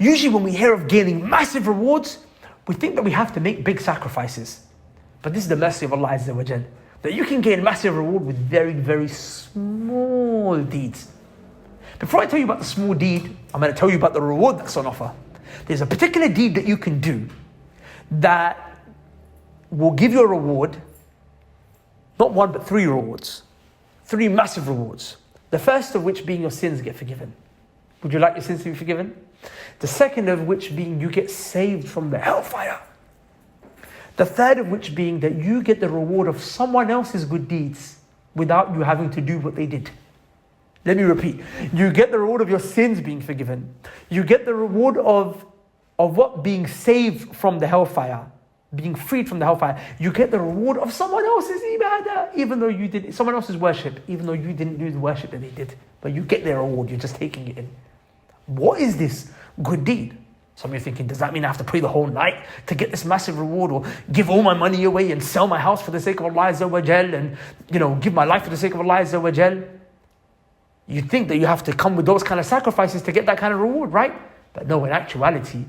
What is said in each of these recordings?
Usually when we hear of gaining massive rewards, we think that we have to make big sacrifices. But this is the mercy of Allah Azza wa Jal, that you can gain massive reward with very, very small deeds. Before I tell you about the small deed, I'm going to tell you about the reward that's on offer. There's a particular deed that you can do that will give you a reward, not one but 3 rewards. 3 massive rewards. The first of which being your sins get forgiven. Would you like your sins to be forgiven? The second of which being you get saved from the hellfire. The third of which being that you get the reward of someone else's good deeds without you having to do what they did. Let me repeat. You get the reward of your sins being forgiven. You get the reward of what? Being saved from the hellfire. Being freed from the hellfire. You get the reward of someone else's ibadah, even though you did someone else's worship, even though you didn't do the worship that they did. But you get their reward, you're just taking it in. What is this good deed? Some of you are thinking, does that mean I have to pray the whole night to get this massive reward, or give all my money away and sell my house for the sake of Allah Azza wa Jal, and give my life for the sake of Allah Azza wa Jal? You think that you have to come with those kind of sacrifices to get that kind of reward, right? But no, in actuality,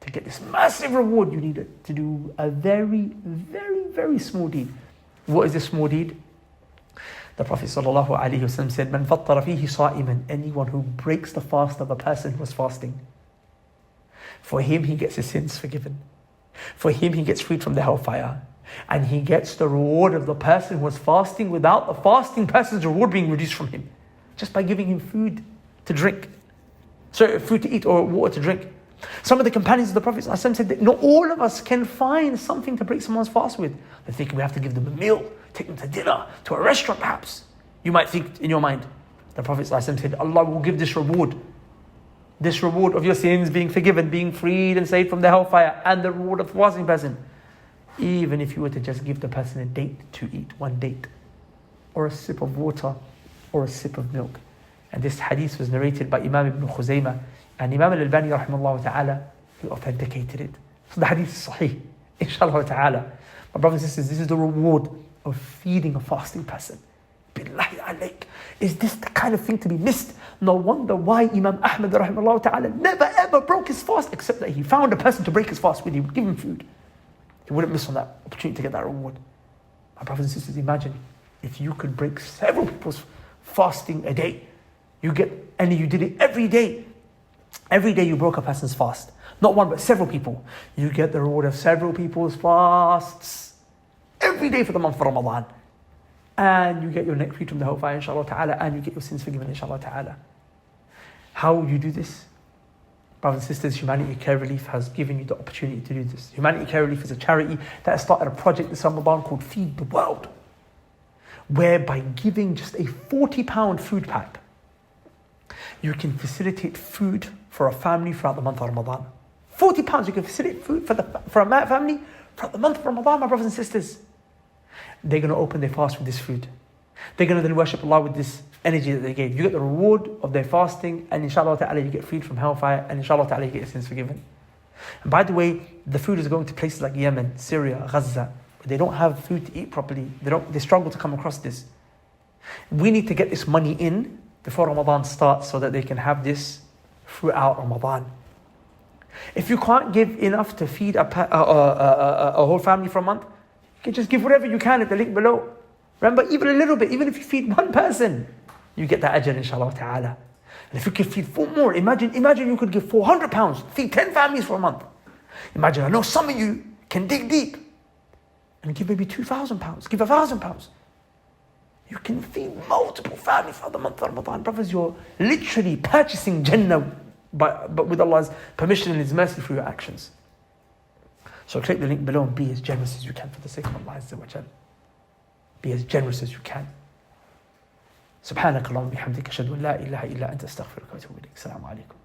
to get this massive reward, you need to do a very, very, very small deed. What is this small deed? The Prophet ﷺ said, "Man fattara fihi sa'iman," anyone who breaks the fast of a person who was fasting, for him he gets his sins forgiven. For him he gets freed from the hellfire. And he gets the reward of the person who was fasting without the fasting person's reward being reduced from him. Just by giving him food to drink. So food to eat or water to drink. Some of the companions of the Prophet ﷺ said that not all of us can find something to break someone's fast with. They're thinking we have to give them a meal, take them to dinner, to a restaurant perhaps. You might think in your mind. The Prophet ﷺ said, Allah will give this reward of your sins being forgiven, being freed and saved from the hellfire, and the reward of the fasting person. Even if you were to just give the person a date to eat, one date, or a sip of water, or a sip of milk. And this hadith was narrated by Imam Ibn Khuzaymah, and Imam Al-Albani rahimahullah ta'ala, he authenticated it. So the hadith is sahih, inshallah ta'ala. My brothers and sisters, this is the reward of feeding a fasting person. Billahi alayk. Is this the kind of thing to be missed? No wonder why Imam Ahmad rahimahullah ta'ala never ever broke his fast, except that he found a person to break his fast with. He would give him food. He wouldn't miss on that opportunity to get that reward. My brothers and sisters, imagine if you could break several people's fasting a day. You did it every day. Every day you broke a person's fast. Not one, but several people. You get the reward of several people's fasts. Every day for the month of Ramadan. And you get your neck freed from the hellfire, inshallah ta'ala, and you get your sins forgiven, inshallah ta'ala. How will you do this? Brothers and sisters, Humanity Care Relief has given you the opportunity to do this. Humanity Care Relief is a charity that has started a project this Ramadan called Feed the World, where by giving just a £40 food pack, you can facilitate food for a family throughout the month of Ramadan. £40, you can facilitate food for a family throughout the month of Ramadan, my brothers and sisters. They're going to open their fast with this food. They're going to then worship Allah with this energy that they gave. You get the reward of their fasting, and inshallah ta'ala you get freed from hellfire, and inshallah ta'ala you get your sins forgiven. And by the way, the food is going to places like Yemen, Syria, Gaza, where they don't have food to eat properly. They struggle to come across this. We need to get this money in before Ramadan starts so that they can have this throughout Ramadan. If you can't give enough to feed a whole family for a month, you can just give whatever you can at the link below. Remember, even a little bit, even if you feed one person, you get that ajr, inshallah ta'ala. And if you could feed 4 more, imagine you could give £400, feed 10 families for a month. Imagine, I know some of you can dig deep and give maybe £2,000, give £1,000. You can feed multiple families for the month of Ramadan. Brothers, you're literally purchasing Jannah but with Allah's permission and His mercy for your actions. So click the link below and be as generous as you can for the sake of Allah Azza wa Jal. Be as generous as you can. سبحانك اللهم وبحمدك أشهد أن لا إله إلا أنت أستغفرك وأتوب إليك. السلام عليكم.